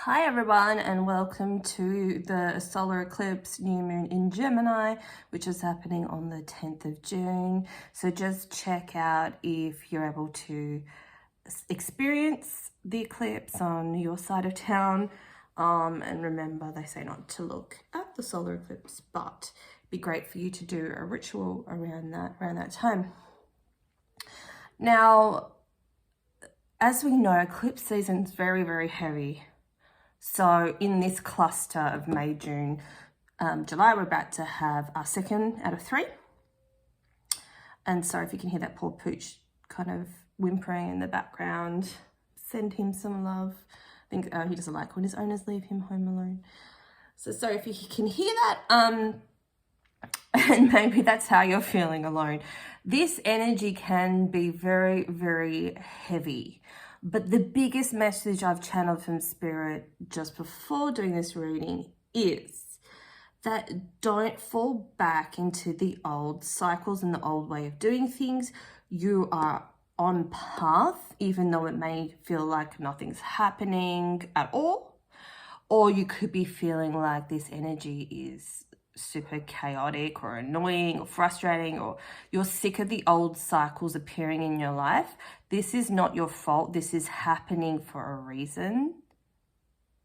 Hi everyone, and welcome to the solar eclipse new moon in Gemini, which is happening on the 10th of June. So just check out if you're able to experience the eclipse on your side of town. And remember, they say not to look at the solar eclipse, but it'd be great for you to do a ritual around that time. Now, as we know, eclipse season is very, very heavy. So in this cluster of May, June, July, we're about to have our second out of 3. And sorry if you can hear that poor pooch kind of whimpering in the background. Send him some love. I think he doesn't like when his owners leave him home alone. So sorry if you can hear that. And maybe that's how you're feeling alone. This energy can be very, very heavy. But the biggest message I've channeled from Spirit just before doing this reading is that don't fall back into the old cycles and the old way of doing things. You are on path, even though it may feel like nothing's happening at all. Or you could be feeling like this energy is super chaotic or annoying or frustrating, or you're sick of the old cycles appearing in your life. This is not your fault. This is happening for a reason.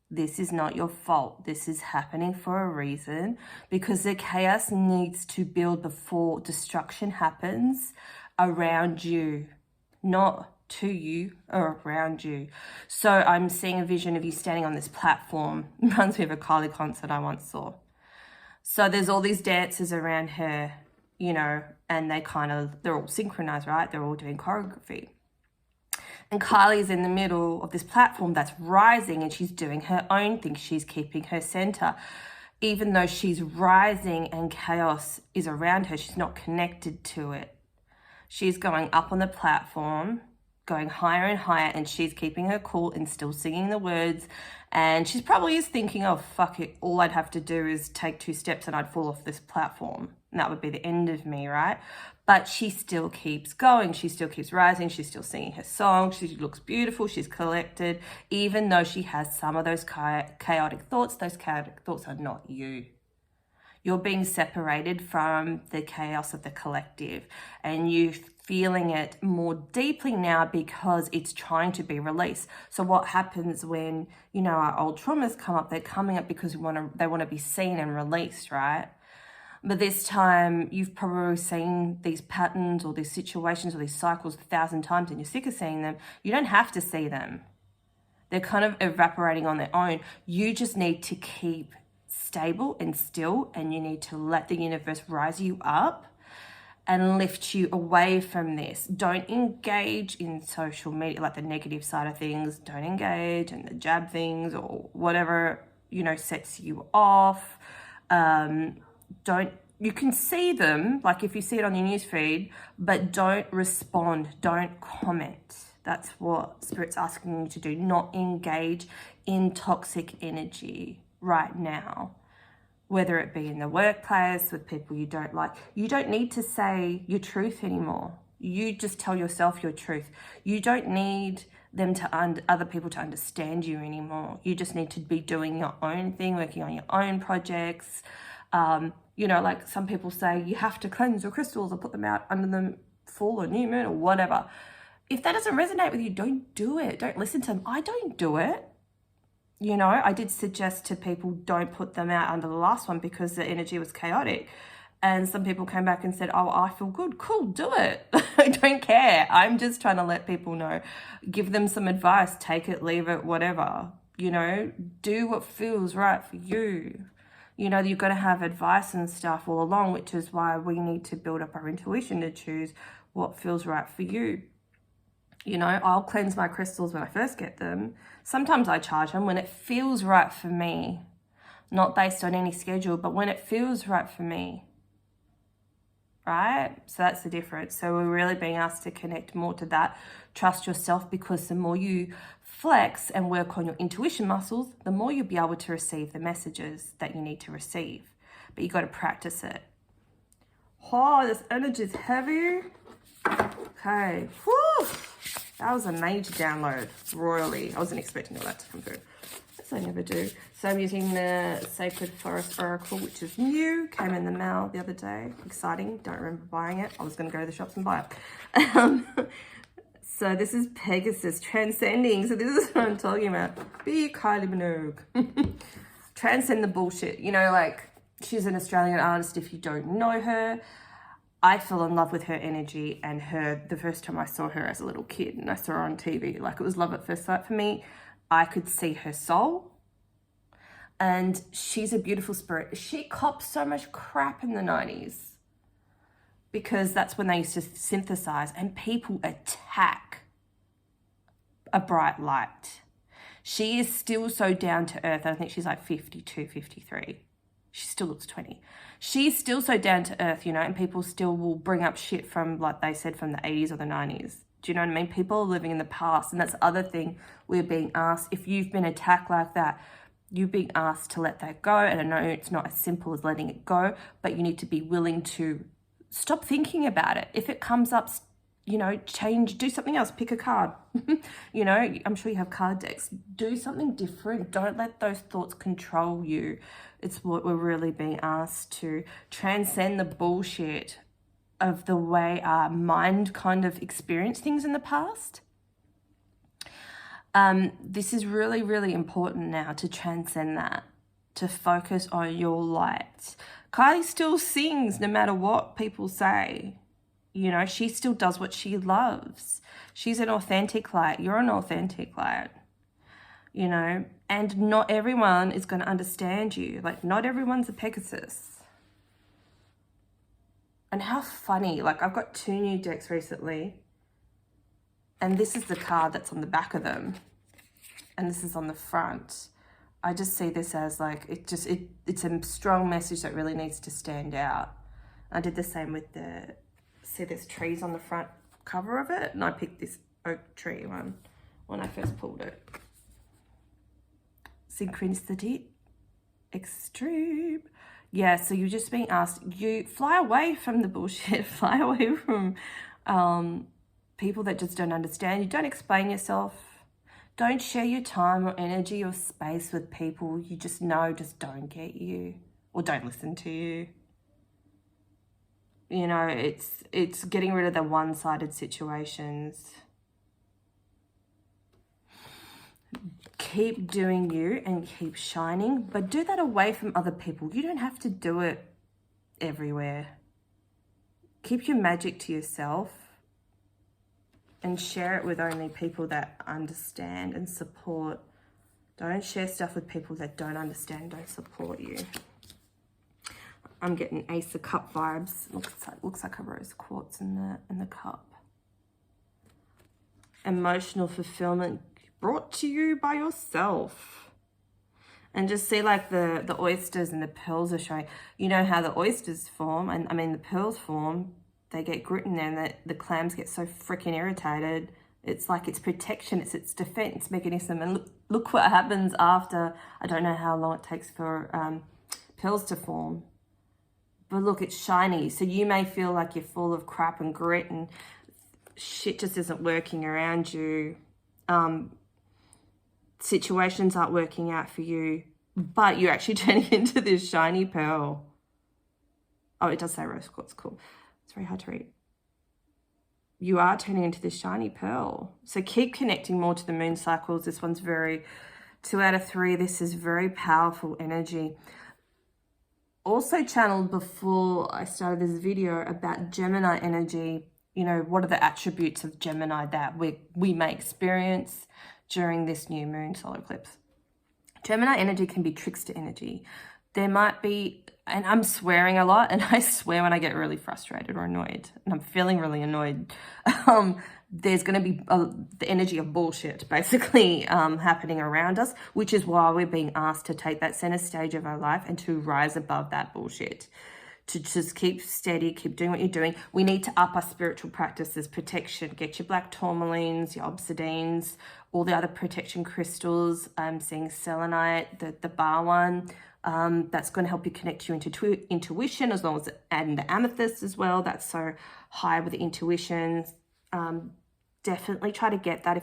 This is not your fault. This is happening for a reason, because the chaos needs to build before destruction happens around you, not to you or around you. So I'm seeing a vision of you standing on this platform. Reminds me of a Kylie concert I once saw. So there's all these dancers around her, you know, and they're all synchronized, right? They're all doing choreography. And Kylie's in the middle of this platform that's rising, and she's doing her own thing. She's keeping her center. Even though she's rising and chaos is around her, she's not connected to it. She's going up on the platform, going higher and higher, and she's keeping her cool and still singing the words. And she's probably is thinking, oh, fuck it, all I'd have to do is take 2 steps and I'd fall off this platform. And that would be the end of me, right? But she still keeps going. She still keeps rising. She's still singing her song. She looks beautiful. She's collected, even though she has some of those chaotic thoughts. Those chaotic thoughts are not you. You're being separated from the chaos of the collective, and you're feeling it more deeply now because it's trying to be released. So what happens when, you know, our old traumas come up? They're coming up because they want to be seen and released, right? But this time you've probably seen these patterns or these situations or these cycles 1,000 times, and you're sick of seeing them. You don't have to see them. They're kind of evaporating on their own. You just need to keep stable and still, and you need to let the universe rise you up and lift you away from this. Don't engage in social media, like the negative side of things. Don't engage in the jab things or whatever, you know, sets you off. You can see them, like if you see it on your newsfeed, but don't respond, don't comment. That's what Spirit's asking you to do, not engage in toxic energy right now. Whether it be in the workplace, with people you don't like. You don't need to say your truth anymore. You just tell yourself your truth. You don't need them other people to understand you anymore. You just need to be doing your own thing, working on your own projects. You know, like some people say, you have to cleanse your crystals or put them out under the full or new moon or whatever. If that doesn't resonate with you, don't do it. Don't listen to them. I don't do it. You know, I did suggest to people, don't put them out under the last one because the energy was chaotic. And some people came back and said, oh, I feel good. Cool, do it. I don't care. I'm just trying to let people know. Give them some advice. Take it, leave it, whatever. You know, do what feels right for you. You know, you've got to have advice and stuff all along, which is why we need to build up our intuition to choose what feels right for you. You know, I'll cleanse my crystals when I first get them. Sometimes I charge them when it feels right for me. Not based on any schedule, but when it feels right for me. Right? So that's the difference. So we're really being asked to connect more to that. Trust yourself, because the more you flex and work on your intuition muscles, the more you'll be able to receive the messages that you need to receive. But you got to practice it. Oh, this energy is heavy. Okay. Whew. That was a major download, royally. I wasn't expecting all that to come through. As I never do. So I'm using the Sacred Forest Oracle, which is new. Came in the mail the other day. Exciting. Don't remember buying it. I was going to go to the shops and buy it. So this is Pegasus Transcending. So this is what I'm talking about. Be Kylie Minogue. Transcend the bullshit. You know, like, she's an Australian artist if you don't know her. I fell in love with her energy and her the first time I saw her as a little kid, and I saw her on TV. Like, it was love at first sight for me. I could see her soul, and she's a beautiful spirit. She copped so much crap in the 90s because that's when they used to synthesize, and people attack a bright light. She is still so down to earth. I think she's like 52, 53. She still looks 20. She's still so down to earth, you know, and people still will bring up shit from, like they said, from the 80s or the 90s. Do you know what I mean? People are living in the past, and that's the other thing we're being asked. If you've been attacked like that, you're being asked to let that go. And I know it's not as simple as letting it go, but you need to be willing to stop thinking about it. If it comes up, you know, change, do something else, pick a card. You know, I'm sure you have card decks. Do something different. Don't let those thoughts control you. It's what we're really being asked to transcend the bullshit of the way our mind kind of experienced things in the past. This is really, really important now to transcend that, to focus on your light. Kylie still sings no matter what people say. You know, she still does what she loves. She's an authentic light. You're an authentic light. You know, and not everyone is going to understand you. Like, not everyone's a Pegasus. And how funny, like, I've got 2 new decks recently, and this is the card that's on the back of them, and this is on the front. I just see this as like, it's a strong message that really needs to stand out. I did the same with see there's trees on the front cover of it, and I picked this oak tree one when I first pulled it. Synchronicity, extreme. Yeah, so you're just being asked, you fly away from the bullshit, fly away from people that just don't understand you. Don't explain yourself. Don't share your time or energy or space with people you just know just don't get you or don't listen to you. You know, it's getting rid of the one-sided situations. Keep doing you and keep shining, but do that away from other people. You don't have to do it everywhere. Keep your magic to yourself and share it with only people that understand and support. Don't share stuff with people that don't understand, don't support you. I'm getting Ace of Cup vibes. Looks like a rose quartz in the cup. Emotional fulfillment brought to you by yourself. And just see, like, the oysters and the pearls are showing. You know how the oysters form, and I mean the pearls form, they get grit in there, and the clams get so freaking irritated. It's like it's protection, it's its defense mechanism. And look what happens after, I don't know how long it takes for pearls to form. But look, it's shiny. So you may feel like you're full of crap and grit and shit just isn't working around you. Situations aren't working out for you, but you're actually turning into this shiny pearl. Oh, it does say rose quartz, cool. It's very hard to read. You are turning into this shiny pearl. So keep connecting more to the moon cycles. This one's very 2 out of 3. This is very powerful energy. Also channeled before I started this video about Gemini energy. You know, what are the attributes of Gemini that we may experience during this new moon solar eclipse? Gemini energy can be trickster energy. There might be, and I'm swearing a lot, and I swear when I get really frustrated or annoyed, and I'm feeling really annoyed, there's going to be the energy of bullshit basically happening around us, which is why we're being asked to take that center stage of our life and to rise above that bullshit. To just keep steady, keep doing what you're doing. We need to up our spiritual practices, protection. Get your black tourmalines, your obsidians, all the other protection crystals. I'm seeing selenite, the bar one. That's going to help you connect you into intuition, as well as adding the amethyst as well. That's so high with the intuition. definitely try to get that.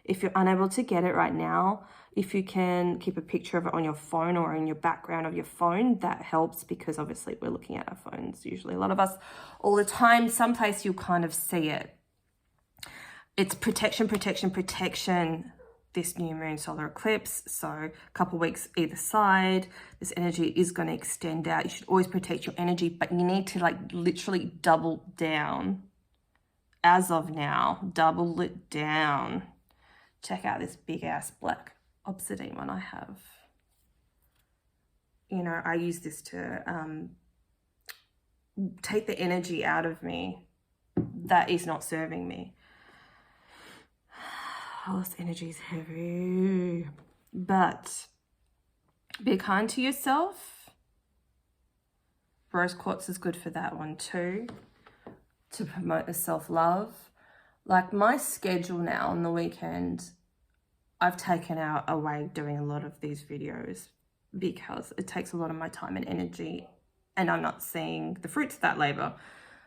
If you're unable to get it right now, if you can keep a picture of it on your phone or in your background of your phone, that helps, because obviously we're looking at our phones usually, a lot of us, all the time. Someplace you'll kind of see it. It's protection, protection, protection. This new moon solar eclipse, so a couple weeks either side. This energy is going to extend out. You should always protect your energy, but you need to like literally double down. As of now, double it down. Check out this big ass black obsidian one I have. You know, I use this to take the energy out of me that is not serving me. Oh, this energy is heavy. But be kind to yourself. Rose quartz is good for that one too, to promote the self-love. Like my schedule now on the weekend, I've taken out away doing a lot of these videos because it takes a lot of my time and energy, and I'm not seeing the fruits of that labor.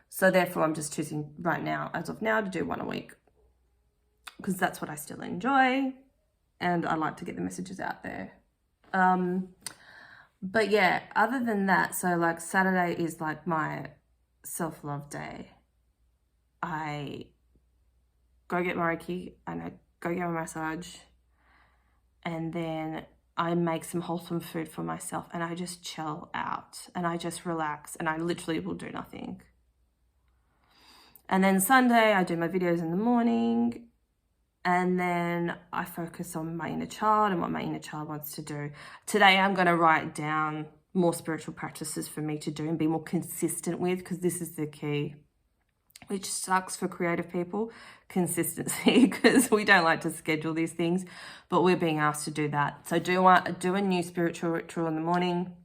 So therefore I'm just choosing right now, as of now, to do one a week, because that's what I still enjoy and I like to get the messages out there. But yeah, other than that, so like Saturday is like my self-love day. I go get my Reiki and I go get my massage, and then I make some wholesome food for myself and I just chill out and I just relax and I literally will do nothing. And then Sunday I do my videos in the morning, and then I focus on my inner child and what my inner child wants to do. Today I'm going to write down more spiritual practices for me to do and be more consistent with, because this is the key, which sucks for creative people, consistency, because we don't like to schedule these things, but we're being asked to do that. So do a new spiritual ritual in the morning.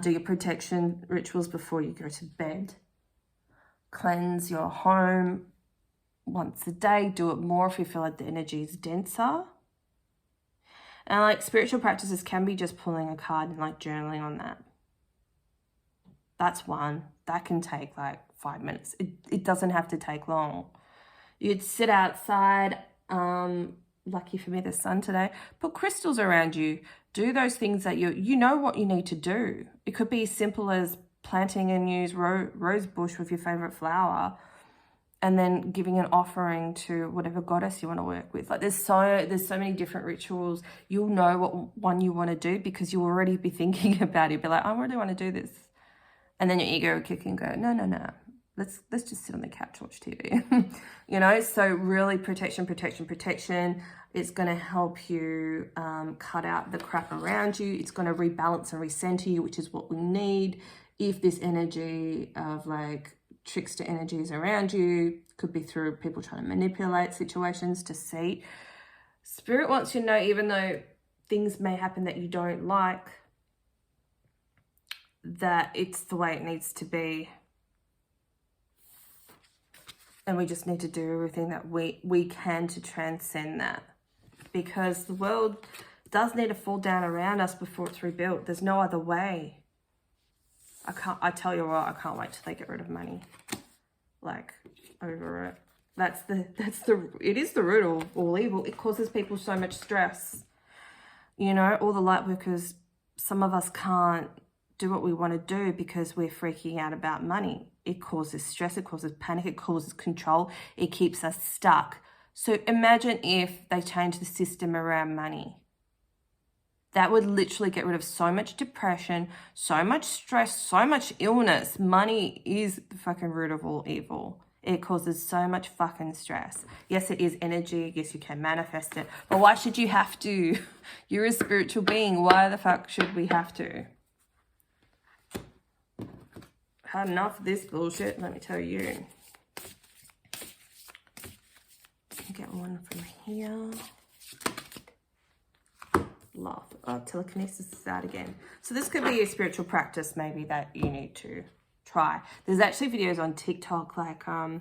Do your protection rituals before you go to bed. Cleanse your home once a day. Do it more if you feel like the energy is denser. And like spiritual practices can be just pulling a card and like journaling on that. That's one. That can take like 5 minutes. It doesn't have to take long. You'd sit outside, lucky for me, the sun today, put crystals around you, do those things that you know what you need to do. It could be as simple as planting a new rose bush with your favorite flower, and then giving an offering to whatever goddess you want to work with. Like there's so many different rituals. You'll know what one you want to do because you'll already be thinking about it. Be like, I really want to do this. And then your ego will kick and go, no. Let's just sit on the couch, watch TV. You know, so really protection. It's going to help you cut out the crap around you. It's going to rebalance and recenter you, which is what we need. If this energy of like trickster energies around you, could be through people trying to manipulate situations to see. Spirit wants you to know, even though things may happen that you don't like, that it's the way it needs to be. And we just need to do everything that we can to transcend that. Because the world does need to fall down around us before it's rebuilt. There's no other way. I tell you what, I can't wait till they get rid of money. Like, over it. It is the root of all evil. It causes people so much stress. You know, all the light workers, some of us can't do what we want to do because we're freaking out about money. It causes stress, it causes panic, it causes control, it keeps us stuck. So imagine if they change the system around money. That would literally get rid of so much depression, so much stress, so much illness. Money is the fucking root of all evil. It causes so much fucking stress. Yes, it is energy. Yes, you can manifest it. But why should you have to? You're a spiritual being. Why the fuck should we have to? Had enough of this bullshit, let me tell you. Get one from here. Love. Oh, telekinesis is out again. So this could be a spiritual practice maybe that you need to try. There's actually videos on TikTok, like I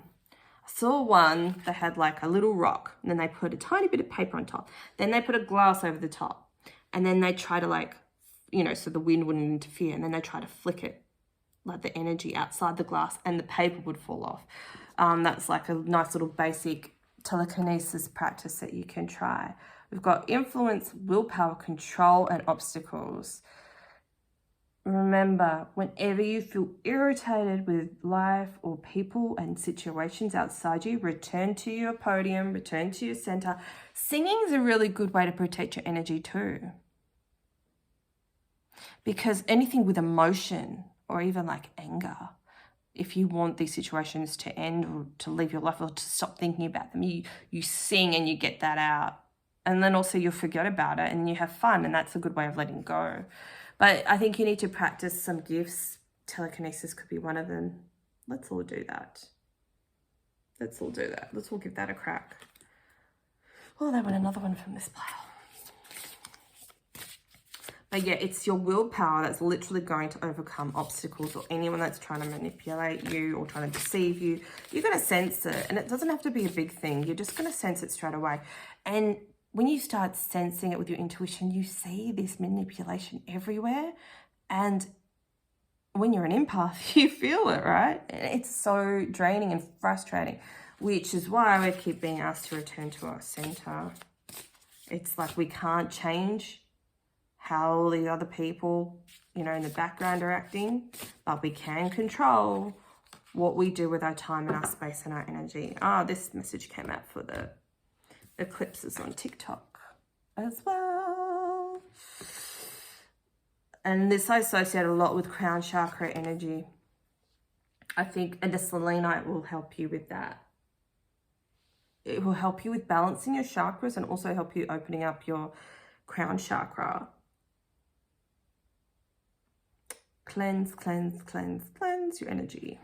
saw one that had like a little rock, and then they put a tiny bit of paper on top. Then they put a glass over the top, and then they try to like, you know, so the wind wouldn't interfere, and then they try to flick it, like the energy outside the glass, and the paper would fall off. That's like a nice little basic telekinesis practice that you can try. We've got influence, willpower, control, and obstacles. Remember, whenever you feel irritated with life or people and situations outside you, return to your podium, return to your center. Singing is a really good way to protect your energy too. Because anything with emotion or even like anger, if you want these situations to end or to leave your life or to stop thinking about them, you sing and you get that out. And then also you'll forget about it and you have fun, and that's a good way of letting go. But I think you need to practice some gifts. Telekinesis could be one of them. Let's all do that. Let's all do that. Let's all give that a crack. Oh, that went another one from this pile. But yeah, it's your willpower that's literally going to overcome obstacles or anyone that's trying to manipulate you or trying to deceive you. You're going to sense it, and it doesn't have to be a big thing. You're just going to sense it straight away. And when you start sensing it with your intuition, you see this manipulation everywhere. And when you're an empath, you feel it, right? It's so draining and frustrating, which is why we keep being asked to return to our center. It's like we can't change how the other people, you know, in the background are acting, but we can control what we do with our time and our space and our energy. This message came out for the eclipses on TikTok as well. And this I associate a lot with crown chakra energy. I think, and the selenite will help you with that. It will help you with balancing your chakras and also help you opening up your crown chakra. Cleanse, cleanse, cleanse, cleanse your energy.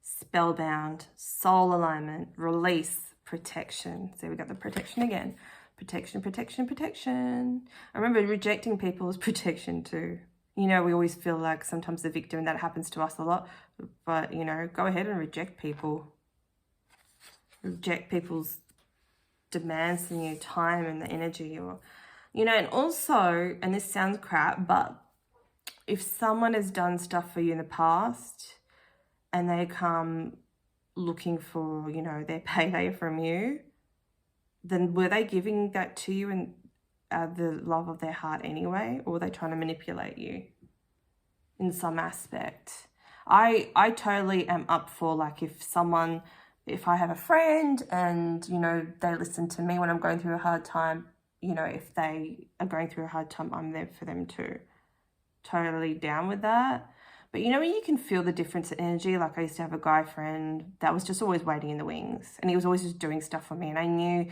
Spellbound, soul alignment, release, protection. So we got the protection again. Protection, protection, protection. I remember rejecting people as protection too. You know, we always feel like sometimes the victim, and that happens to us a lot. But, you know, go ahead and reject people. Reject people's demands from you, time and the energy, or, you know, and also, and this sounds crap, but if someone has done stuff for you in the past and they come looking for, you know, their payday from you, then were they giving that to you in the love of their heart anyway, or were they trying to manipulate you in some aspect? I totally am up for, like, if I have a friend and, you know, they listen to me when I'm going through a hard time, you know, if they are going through a hard time, I'm there for them too. Totally down with that. But you know, when you can feel the difference in energy, like I used to have a guy friend that was just always waiting in the wings, and he was always just doing stuff for me, and I knew,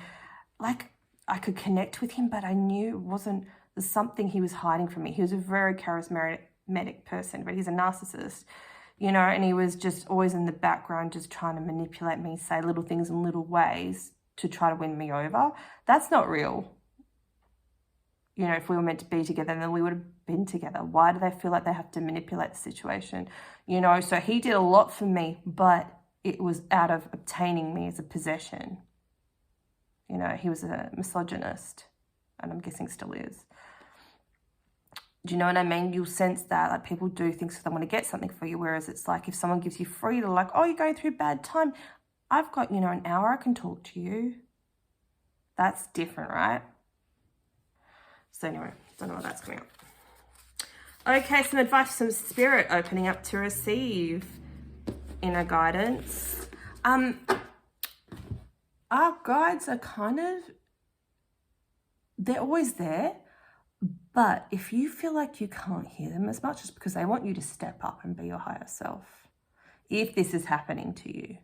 like, I could connect with him, but I knew it wasn't, there's something he was hiding from me. He was a very charismatic person, but he's a narcissist, you know, and he was just always in the background just trying to manipulate me, say little things in little ways to try to win me over. That's not real. You know, if we were meant to be together, then we would have been together. Why do they feel like they have to manipulate the situation? You know, so he did a lot for me, but it was out of obtaining me as a possession. You know, he was a misogynist, and I'm guessing still is. Do you know what I mean? You'll sense that, like, people do things because they want to get something for you, whereas it's like if someone gives you free, they're like, oh, you're going through a bad time. I've got, you know, an hour I can talk to you. That's different, right? So anyway, don't know why that's coming up. Okay, some advice from spirit, opening up to receive inner guidance. Our guides are they're always there, but if you feel like you can't hear them as much, it's because they want you to step up and be your higher self. If this is happening to you,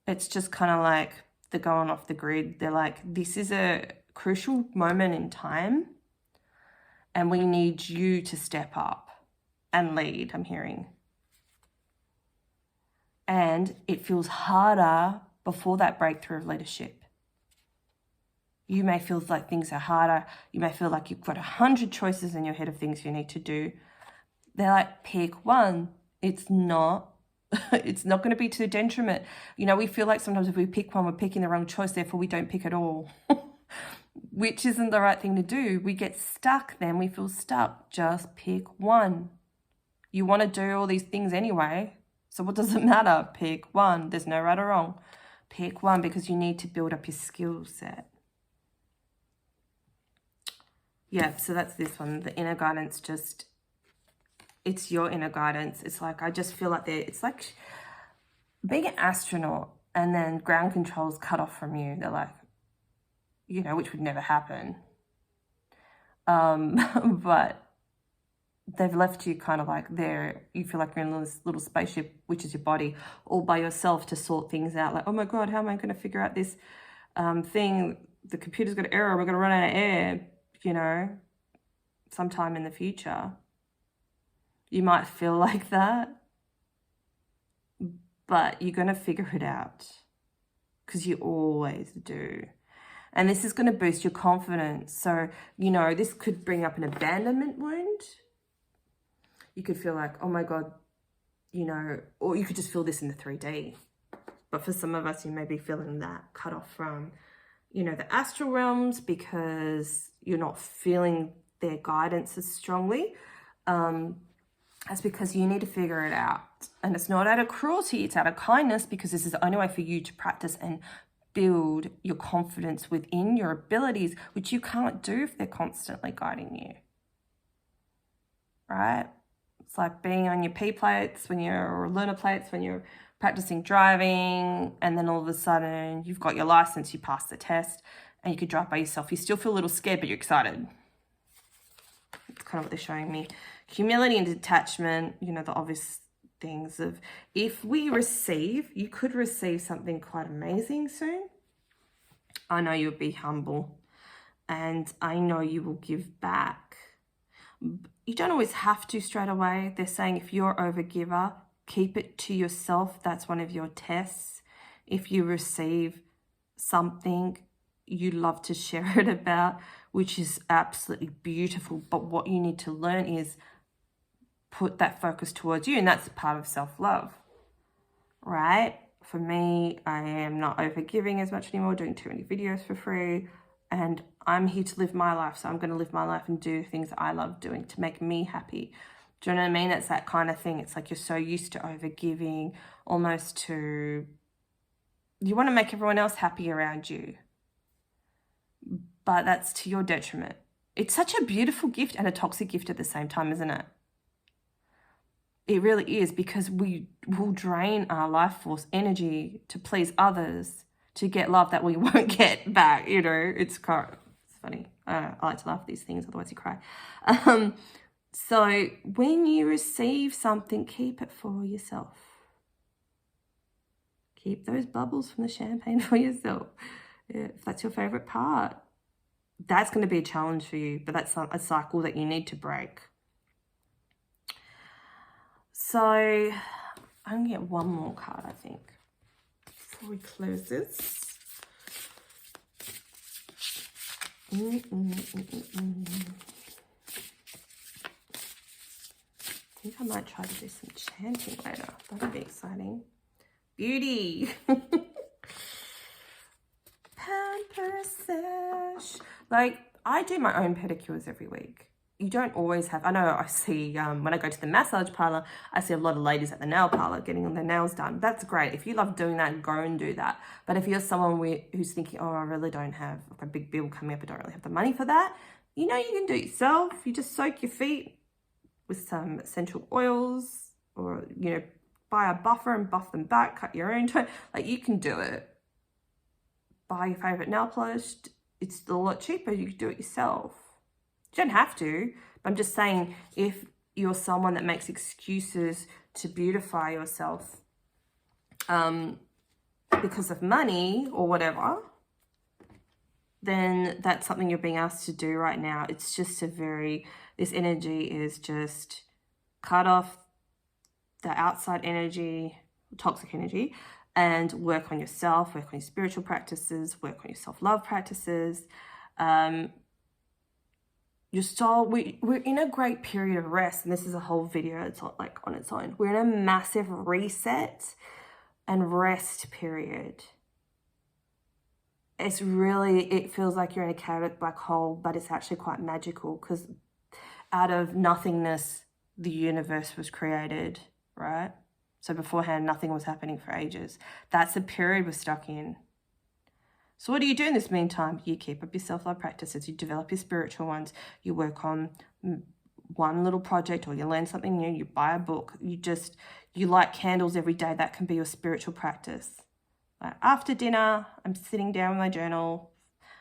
it's just kind of like they're going off the grid. They're like, this is a crucial moment in time and we need you to step up and lead, I'm hearing. And it feels harder before that breakthrough of leadership. You may feel like things are harder. You may feel like you've got 100 choices in your head of things you need to do. They're like, pick one. It's not going to be to detriment. You know, we feel like sometimes if we pick one, we're picking the wrong choice, therefore we don't pick at all. Which isn't the right thing to do. We get stuck then. We feel stuck. Just pick one. You want to do all these things anyway. So what does it matter? Pick one. There's no right or wrong. Pick one because you need to build up your skill set. Yeah, so that's this one. The inner guidance, just, it's your inner guidance. It's like, I just feel like it's like being an astronaut and then ground control's cut off from you. They're like, you know, which would never happen. But they've left you kind of like there. You feel like you're in this little spaceship, which is your body, all by yourself to sort things out. Like, oh my God, how am I going to figure out this thing? The computer's got an error. We're going to run out of air, you know, sometime in the future. You might feel like that, but you're going to figure it out because you always do. And this is going to boost your confidence. So, you know, this could bring up an abandonment wound. You could feel like, oh my God, you know, or you could just feel this in the 3D. But for some of us, you may be feeling that cut off from, you know, the astral realms because you're not feeling their guidance as strongly. That's because you need to figure it out. And it's not out of cruelty, it's out of kindness, because this is the only way for you to practice and build your confidence within your abilities, which you can't do if they're constantly guiding you. Right? It's like being on your P plates when you're, or lunar plates when you're practicing driving, and then all of a sudden you've got your license, you passed the test, and you could drive by yourself. You still feel a little scared, but you're excited. That's kind of what they're showing me. Humility and detachment, you know, the obvious things of, if we receive, you could receive something quite amazing soon. I know you'll be humble, and I know you will give back. You don't always have to straight away. They're saying if you're an overgiver, keep it to yourself. That's one of your tests. If you receive something, you love to share it about, which is absolutely beautiful. But what you need to learn is put that focus towards you, and that's part of self-love, right? For me, I am not overgiving as much anymore, doing too many videos for free, and I'm here to live my life, so I'm going to live my life and do things that I love doing to make me happy. Do you know what I mean? It's that kind of thing. It's like you're so used to overgiving, almost to, you want to make everyone else happy around you, but that's to your detriment. It's such a beautiful gift and a toxic gift at the same time, isn't it? It really is, because we will drain our life force energy to please others, to get love that we won't get back, you know. It's funny. I like to laugh at these things, otherwise you cry. So when you receive something, keep it for yourself. Keep those bubbles from the champagne for yourself. Yeah, if that's your favorite part. That's going to be a challenge for you, but that's a cycle that you need to break. So I'm going to get one more card, I think, before we close this. I think I might try to do some chanting later. That'd be exciting. Beauty. Pamper sesh. Like, I do my own pedicures every week. You don't always have, I know I see, when I go to the massage parlor, I see a lot of ladies at the nail parlor getting their nails done. That's great. If you love doing that, go and do that. But if you're someone who's thinking, oh, I really don't have like a big bill coming up, I don't really have the money for that, you know, you can do it yourself. You just soak your feet with some essential oils, or, you know, buy a buffer and buff them back, cut your own toe. Like, you can do it. Buy your favorite nail polish. It's still a lot cheaper. You can do it yourself. You don't have to, but I'm just saying, if you're someone that makes excuses to beautify yourself because of money or whatever, then that's something you're being asked to do right now. It's just this energy is just cut off the outside energy, toxic energy, and work on yourself, work on your spiritual practices, work on your self-love practices. Your soul, we're in a great period of rest, and this is a whole video. It's not like on its own. We're in a massive reset and rest period. It feels like you're in a chaotic black hole, but it's actually quite magical, because out of nothingness, the universe was created, right? So beforehand, nothing was happening for ages. That's the period we're stuck in. So what do you do in this meantime? You keep up your self-love practices, you develop your spiritual ones, you work on one little project, or you learn something new, you buy a book, you light candles every day. That can be your spiritual practice. Like after dinner, I'm sitting down with my journal,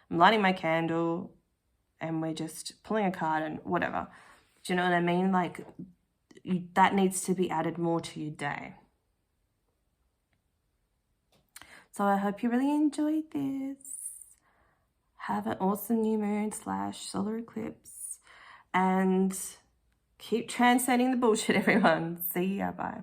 I'm lighting my candle, and we're just pulling a card and whatever. Do you know what I mean? Like that needs to be added more to your day. So I hope you really enjoyed this. Have an awesome new moon / solar eclipse. And keep transcending the bullshit, everyone. See ya. Bye.